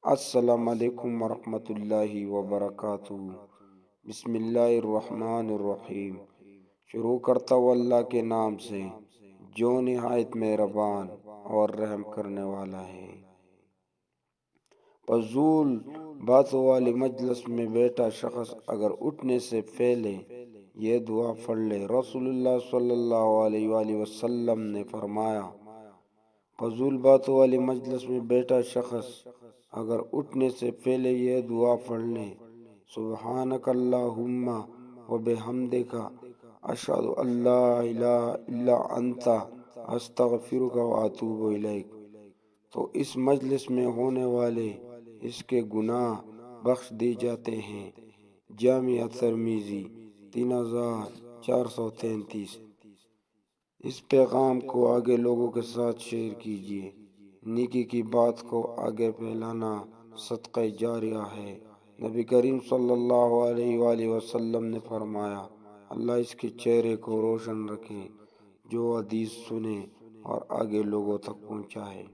السلام علیکم ورحمۃ اللہ وبرکاتہ۔ بسم اللہ الرحمن الرحیم۔ شروع کرتا ہوں اللہ کے نام سے جو نہایت مہربان اور رحم کرنے والا ہے۔ فضول باتوں والی مجلس میں بیٹھا شخص اگر اٹھنے سے پہلے یہ دعا پڑھ لے، رسول اللہ صلی اللہ علیہ وآلہ وسلم نے فرمایا، فضول باتوں والی مجلس میں بیٹھا شخص اگر اٹھنے سے پہلے یہ دعا پڑھ لے، سبحانک اللہم و بحمدک اشہد ان لا الہ الا انت استغفرک و اتوب الیک، تو اس مجلس میں ہونے والے اس کے گناہ بخش دی جاتے ہیں۔ جامعہ ترمذی 3433۔ اس پیغام کو آگے لوگوں کے ساتھ شیئر کیجیے۔ نیکی کی بات کو آگے پھیلانا صدقہ جاریہ ہے۔ نبی کریم صلی اللہ علیہ وآلہ وسلم نے فرمایا، اللہ اس کے چہرے کو روشن رکھے جو حدیث سنے اور آگے لوگوں تک پہنچائے۔